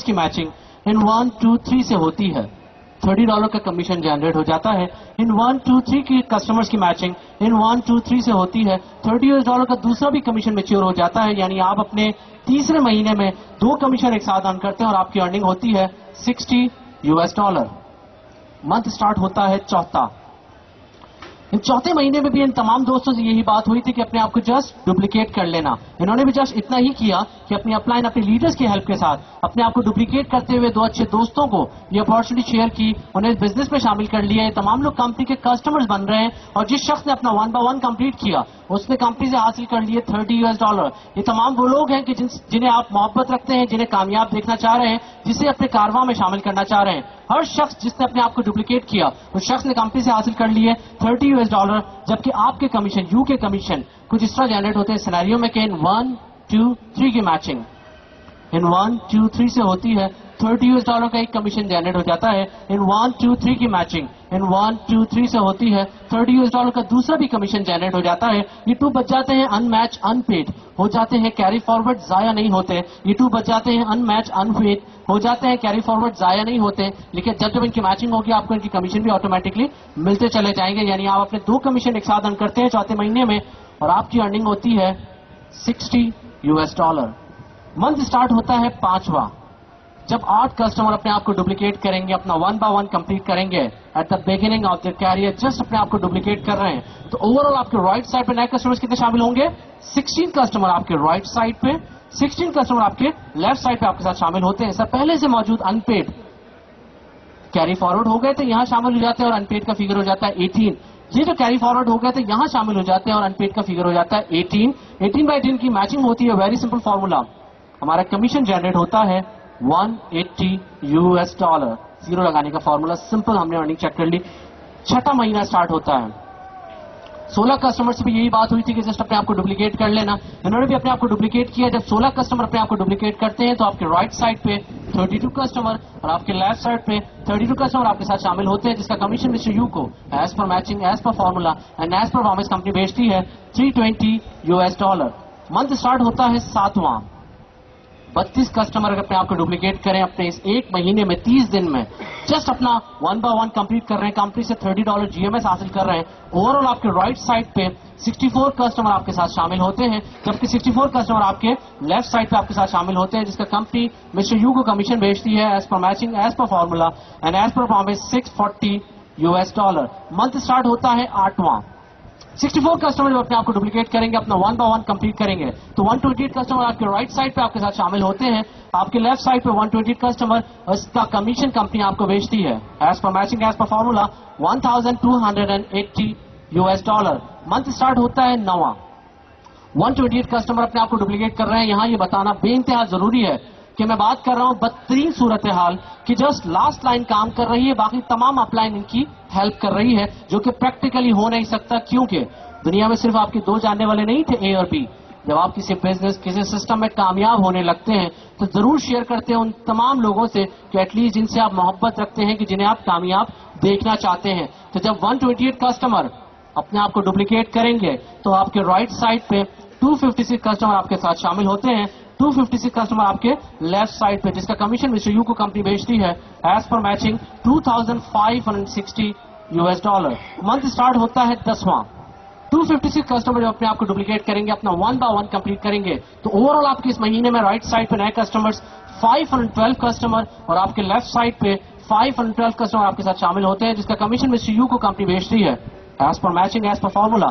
की मैचिंग इन 1, 2, 3 से होती है, $30 का कमीशन जनरेट हो जाता है। इन 1, 2, 3 की कस्टमर्स की मैचिंग इन 1, 2, 3 से होती है, $30 का दूसरा भी कमीशन मैच्योर हो जाता है, यानी आप अपने तीसरे महीने में 2 कमीशन एक साथ अर्न करते हैं और आपकी अर्निंग होती है $60। मंथ स्टार्ट होता है चौथा। इन चौथे महीने में भी इन तमाम दोस्तों से यही बात हुई थी कि अपने आप को जस्ट डुप्लीकेट कर लेना। इन्होंने भी जस्ट इतना ही किया कि अपनी अपलाइन अपने लीडर्स की हेल्प के साथ अपने आप को डुप्लीकेट करते हुए 2 अच्छे दोस्तों को ये अपॉर्चुनिटी शेयर की, उन्हें बिजनेस में शामिल कर लिया। ये तमाम लोग कंपनी के कस्टमर्स बन रहे हैं और जिस शख्स ने अपना 1 by 1 कंप्लीट किया उसने कंपनी से हासिल कर लिए $30। ये तमाम वो लोग हैं कि जिन्हें आप मोहब्बत रखते हैं, जिन्हें कामयाब देखना चाह रहे हैं, जिसे अपने कारवां में शामिल करना चाह रहे हैं। हर शख्स जिसने अपने आप को डुप्लीकेट किया उस शख्स ने कंपनी से हासिल कर लिए $30, जबकि आपके कमीशन, यू के कमीशन कुछ इस तरह जनरेट होते हैं सिनेरियो में कि इन 1, 2, 3 की मैचिंग इन 1, 2, 3 से होती है, $30 का एक कमीशन जनरेट हो जाता है। इन 1, 2, 3 की मैचिंग इन 1, 2, 3 से होती है, $30 का दूसरा भी कमीशन जनरेट हो जाता है। ये 2 बच जाते हैं अनमैच अनपेड, हो जाते हैं कैरी फॉरवर्ड, जाया नहीं होते। ये 2 बच जाते हैं अनमैच अनपेड, हो जाते हैं कैरी फॉरवर्ड, जाया नहीं होते। लेकिन जब इनकी मैचिंग होगी आपको इनकी कमीशन भी ऑटोमेटिकली मिलते चले जाएंगे, यानी आप अपने 2 कमीशन एक साथ अर्न करते हैं चौथे महीने में और आपकी अर्निंग होती है $60। मंथ स्टार्ट होता है पांचवा। जब 8 कस्टमर अपने आप को डुप्लीकेट करेंगे, अपना 1 by 1 कंप्लीट करेंगे at the beginning of the career, just अपने आप को डुप्लीकेट कर रहे हैं, तो ओवरऑल आपके राइट साइड पे नए कस्टमर्स कितने शामिल होंगे? 16 कस्टमर आपके राइट साइड पे, 16 कस्टमर आपके लेफ्ट साइड पे आपके साथ शामिल होते हैं। सर पहले से मौजूद अनपेड कैरी फॉरवर्ड हो गए थे, यहां शामिल हो जाते हैं और अनपेड का फिगर हो जाता है 18। ये जो कैरी फॉरवर्ड हो गए थे यहां शामिल हो जाते हैं और अनपेड का फिगर हो जाता है 18। 18 by 18 की मैचिंग होती है, वेरी सिंपल फॉर्मूला, हमारा कमीशन जनरेट होता है $180। जीरो लगाने का फॉर्मूला सिंपल, हमने अर्निंग चेक कर ली। छठा महीना स्टार्ट होता है। 16 कस्टमर से भी यही बात हुई थी कि जस्ट अपने आप को डुप्लीकेट कर लेना। इन्होंने भी अपने आप को डुप्लीकेट किया। जब 16 कस्टमर अपने आप को डुप्लीकेट करते हैं तो आपके राइट साइड पे 32 कस्टमर और आपके लेफ्ट साइड पे 32 कस्टमर आपके साथ शामिल होते हैं, जिसका कमीशन मिस्टर यू को as per matching, as per formula and as per promise company बेचती है $320। मंथ स्टार्ट होता है सातवां। 32 कस्टमर अगर अपने आप को डुप्लीकेट करें अपने इस एक महीने में 30 दिन में, जस्ट अपना 1 by 1 कंप्लीट कर रहे हैं, कंपनी से $30 GMS हासिल कर रहे हैं, ओवरऑल आपके राइट साइड पे 64 कस्टमर आपके साथ शामिल होते हैं, जबकि 64 कस्टमर आपके लेफ्ट साइड पे आपके साथ शामिल होते हैं, जिसका कंपनी मिस्टर यू को कमीशन बेचती है as per matching, as per formula and as per promise $640। Month start होता है आठवां। 64 कस्टमर जब अपने आप को डुप्लीकेट करेंगे, अपना 1 by 1 कंप्लीट करेंगे, तो 128 कस्टमर आपके राइट साइड पे आपके साथ शामिल होते हैं, आपके लेफ्ट साइड पे 128 कस्टमर, इसका कमीशन कंपनी आपको बेचती है as per matching, as per formula $1280। Month start होता है नवा। 128 कस्टमर अपने आप को डुप्लीकेट कर रहे हैं। यहां ये बताना बेइंतहा जरूरी है कि मैं बात कर रहा हूं बदतरीन सूरत हाल कि जस्ट लास्ट लाइन काम कर रही है, बाकी तमाम अपलाइन इनकी हेल्प कर रही है, जो कि प्रैक्टिकली हो नहीं सकता, क्योंकि दुनिया में सिर्फ आपके 2 जानने वाले नहीं थे, ए और बी। जब आप किसी बिजनेस, किसी सिस्टम में कामयाब होने लगते हैं तो जरूर शेयर करते हैं उन तमाम लोगों से कि एटलीस्ट जिनसे आप मोहब्बत रखते हैं, कि जिन्हें आप कामयाब देखना चाहते हैं। तो जब 128 कस्टमर अपने आप को डुप्लीकेट करेंगे तो आपके राइट साइड पे 256 कस्टमर आपके साथ शामिल होते हैं, 256 कस्टमर आपके लेफ्ट साइड पे, जिसका कमीशन मिस्टर यू को कंपनी बेचती है as per matching $2560। Month start होता है 10वां। 256 कस्टमर जब अपने आप को डुप्लीकेट करेंगे, अपना 1 by 1 कंप्लीट करेंगे, तो ओवरऑल आपके इस महीने में राइट साइड पे नए कस्टमर्स 512 कस्टमर और आपके लेफ्ट साइड पे 512 कस्टमर आपके साथ शामिल होते हैं, जिसका कमीशन मिस्टर यू को कंपनी बेचती है as per matching, as per formula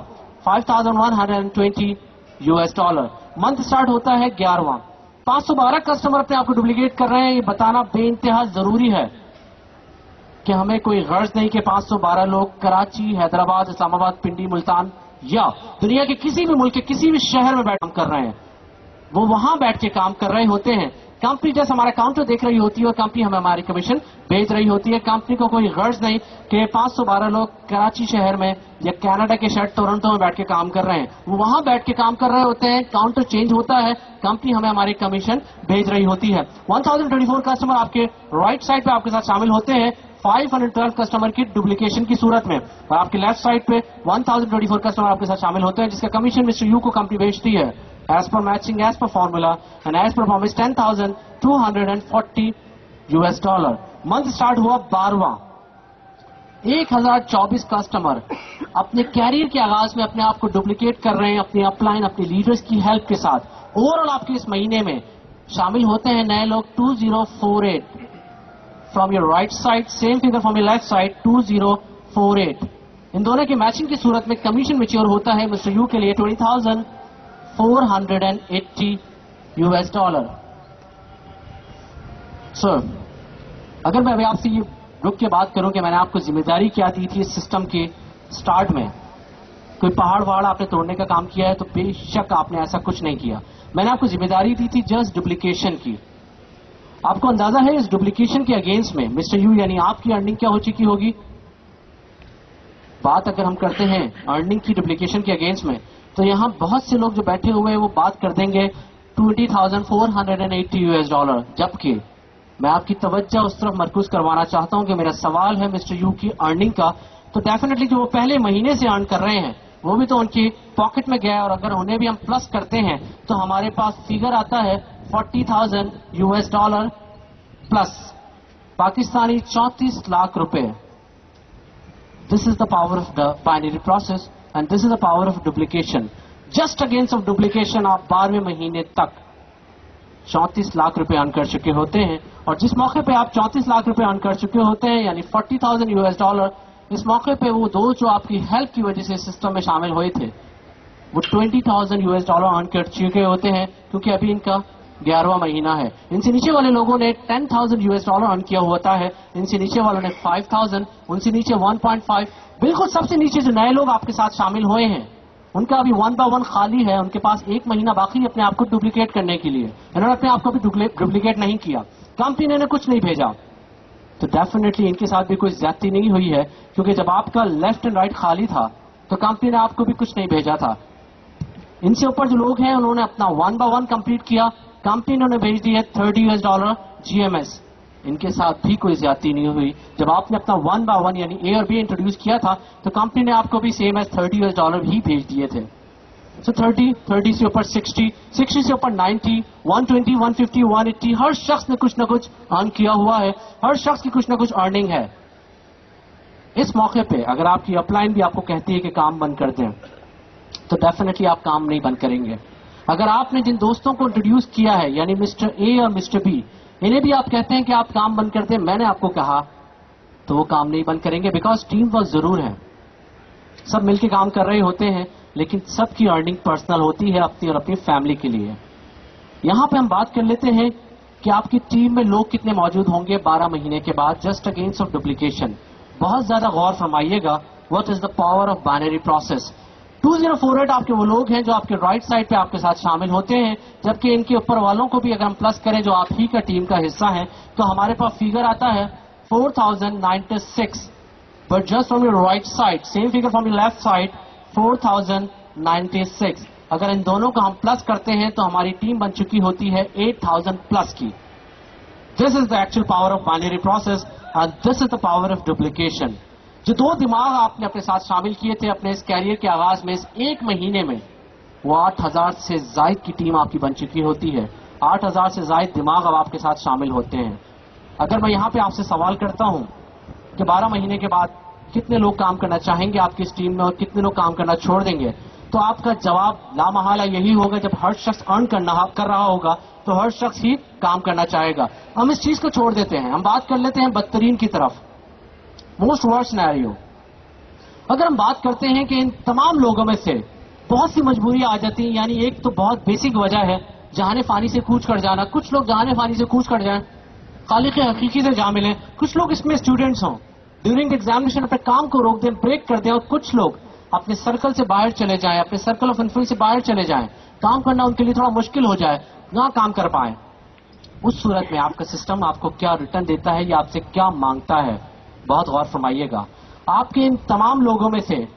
$5120। Month start होता है 11वां। 512 कस्टमर अपने आप को डुप्लीकेट कर रहे हैं। ये बताना बेइंतहा जरूरी है कि हमें कोई गर्ज नहीं कि 512 लोग कराची, हैदराबाद, इस्लामाबाद, पिंडी, मुल्तान या दुनिया के किसी भी मुल्क के किसी भी शहर में बैठ काम कर रहे हैं, वो वहां बैठ के काम कर रहे होते हैं। कंपनी जैसे हमारा काउंटर देख रही होती है और कंपनी हमें हमारी कमीशन भेज रही होती है। कंपनी को कोई गर्ज नहीं कि 512 लोग कराची शहर में या कनाडा के शहर टोरंटो में बैठ के काम कर रहे हैं, वो वहां बैठ के काम कर रहे होते हैं। काउंटर चेंज होता है, कंपनी हमें हमारी कमीशन भेज रही होती है। 1024 कस्टमर आपके राइट साइड पे आपके साथ शामिल होते हैं 512 कस्टमर की डुप्लीकेशन की सूरत में, और आपके लेफ्ट साइड पे 1024 कस्टमर आपके साथ शामिल होते हैं, जिसका कमीशन मिस्टर यू को कंपनी बेचती है as per matching, as per formula and as per promise $240। Month start हुआ 12वां। 1024 कस्टमर अपने कैरियर के आगाज में अपने आप को डुप्लीकेट कर रहे हैं अपनी अपलाइन, अपने लीडर्स की हेल्प के साथ। ओवरऑल आपके इस महीने में शामिल होते हैं नए लोग 2048 from your right side, same figure from your left side 2048। इन दोनों की मैचिंग की सूरत में कमीशन मैच्योर होता है मिस्टर यू के लिए $20,480। सर, अगर मैं अभी आपसे ये रुक के बात करूं कि मैंने आपको जिम्मेदारी क्या दी थी इस सिस्टम के स्टार्ट में, कोई पहाड़ वहाड़ आपने तोड़ने का काम किया है तो बेशक आपने ऐसा कुछ नहीं किया। मैंने आपको जिम्मेदारी दी थी जस्ट डुप्लीकेशन की। आपको अंदाजा है इस डुप्लीकेशन के अगेंस्ट में मिस्टर यू यानी आपकी अर्निंग क्या हो चुकी होगी? बात अगर हम करते हैं अर्निंग की डुप्लीकेशन के अगेंस्ट में, तो यहां बहुत से लोग जो बैठे हुए हैं वो बात कर देंगे $20,480। जबकि मैं आपकी तवज्जो उस तरफ मरकूज करवाना चाहता हूं कि मेरा सवाल है मिस्टर यू की अर्निंग का, तो डेफिनेटली जो वो पहले महीने से अर्न कर रहे हैं वो भी तो उनकी पॉकेट में गया है, और अगर उन्हें भी हम प्लस करते हैं तो हमारे पास फिगर आता है $40,000 प्लस पाकिस्तानी 34 लाख रुपए। This is the power of the binary process and this is the power of duplication. Just against of duplication आप 12वें महीने तक 34 लाख रुपए अर्न कर चुके होते हैं, और जिस मौके पे आप 34 लाख रुपए अर्न कर चुके होते हैं यानी $40,000, इस मौके पे वो दो जो आपकी हेल्प की वजह से सिस्टम में शामिल हुए थे वो $20,000 अर्न कर चुके होते हैं, क्योंकि अभी इनका 11वां महीना है। इनसे नीचे वाले लोगों ने $10,000 अर्न किया होता है, इनसे नीचे वालों ने 5,000, उनसे नीचे 1.5। बिल्कुल सबसे नीचे जो नए लोग आपके साथ शामिल हुए हैं उनका अभी 1 by 1 खाली है, उनके पास 1 महीना बाकी है अपने आप को डुप्लीकेट करने के लिए। इन्होंने अपने आप को भी डुप्लीकेट नहीं किया, कंपनी ने कुछ नहीं भेजा, तो डेफिनेटली इनके साथ भी कोई ज्यादती नहीं हुई है, क्योंकि जब आपका लेफ्ट एंड राइट खाली था तो कंपनी ने आपको भी कुछ नहीं भेजा था। इनसे ऊपर जो लोग हैं उन्होंने अपना 1 by 1 कंप्लीट किया, कंपनी ने उन्हें भेज दिया $30 GMS। इनके साथ भी कोई ज्यादती नहीं हुई। जब आपने अपना 1 by 1 यानी A और B इंट्रोड्यूस किया था तो कंपनी ने आपको भी सेम एज $30 भी भेज दिए थे। सो 30 से ऊपर 60 से ऊपर 90, 120, 150, 180, हर शख्स ने कुछ ना कुछ अर्न किया हुआ है, हर शख्स की कुछ ना कुछ अर्निंग है। इस मौके पे अगर आपकी अपलाइन भी आपको कहती है कि काम बंद कर दें तो डेफिनेटली आप काम नहीं बंद करेंगे। अगर आपने जिन दोस्तों को इंट्रोड्यूस किया है यानी मिस्टर ए और मिस्टर बी, इन्हें भी आप कहते हैं कि आप काम बंद कर दें, मैंने आपको कहा, तो वो काम नहीं बंद करेंगे, बिकॉज टीम वर्क जरूर है, सब मिलकर काम कर रहे होते हैं, लेकिन सबकी अर्निंग पर्सनल होती है अपनी और अपनी फैमिली के लिए। यहां पे हम बात कर लेते हैं कि आपकी टीम में लोग कितने मौजूद होंगे 12 महीने के बाद जस्ट अगेंस्ट ऑफ डुप्लीकेशन। बहुत ज्यादा गौर फरमाइएगा, what is the power of binary process. 2048 आपके वो लोग हैं जो आपके राइट साइड पे आपके साथ शामिल होते हैं, जबकि इनके ऊपर वालों को भी अगर हम प्लस करें जो आप ही का टीम का हिस्सा है तो हमारे पास फिगर आता है 4096। But just from your right side, same figure from your left side 4096। अगर इन दोनों को हम प्लस करते हैं तो हमारी टीम बन चुकी होती है 8000 प्लस की। This is the actual power of binary process and this is the power of duplication. जो दो दिमाग आपने अपने साथ शामिल किए थे अपने इस कैरियर के आगाज में, इस एक महीने में वो 8000 से जायद की टीम आपकी बन चुकी होती है। 8000 से जायद दिमाग अब आपके साथ शामिल होते हैं। अगर मैं यहां पे आपसे सवाल करता हूं कि 12 महीने के बाद कितने लोग काम करना चाहेंगे आपकी इस टीम में और कितने लोग काम करना छोड़ देंगे, तो आपका जवाब लामहला यही होगा, जब हर शख्स अर्न कर रहा होगा तो हर शख्स ही काम करना चाहेगा। हम इस चीज को छोड़ देते हैं, हम बात कर लेते हैं बदतरीन की तरफ, मोस्ट वर्स्ट सिनेरियो। अगर हम बात करते हैं कि इन तमाम लोगों में से बहुत सी मजबूरी आ जाती है, यानी एक तो बहुत बेसिक वजह है जहाने फानी से कूच कर जाना, कुछ लोग जहाने फानी से कूच कर जाएं, खालिक हकीकी से जा मिले, कुछ लोग इसमें स्टूडेंट्स हों, ड्यूरिंग एग्जामिनेशन अपने काम को रोक दें, ब्रेक कर दें, और कुछ लोग अपने सर्कल से बाहर चले जाएं, अपने सर्कल ऑफ इन्फ्लुएंस से बाहर चले जाएं, काम करना उनके लिए थोड़ा मुश्किल हो जाए, ना काम कर पाए। उस सूरत में आपका सिस्टम आपको क्या रिटर्न देता है या आपसे क्या मांगता है, बहुत गौर फरमाइएगा। आपके इन तमाम लोगों में से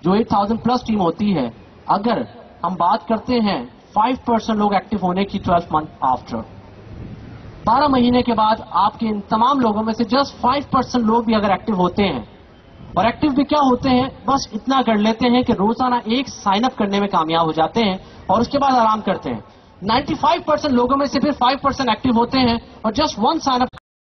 जो 8000 प्लस टीम होती है, अगर हम बात करते हैं 5% लोग एक्टिव होने की 12 मंथ आफ्टर, 12 महीने के बाद आपके इन तमाम लोगों में से जस्ट 5% लोग भी अगर एक्टिव होते हैं, और एक्टिव भी क्या होते हैं, बस इतना कर लेते हैं कि रोजाना एक साइन अप करने में कामयाब हो जाते हैं और उसके बाद आराम करते हैं। 95% लोगों में से फिर 5% एक्टिव होते हैं और जस्ट 1 साइन अप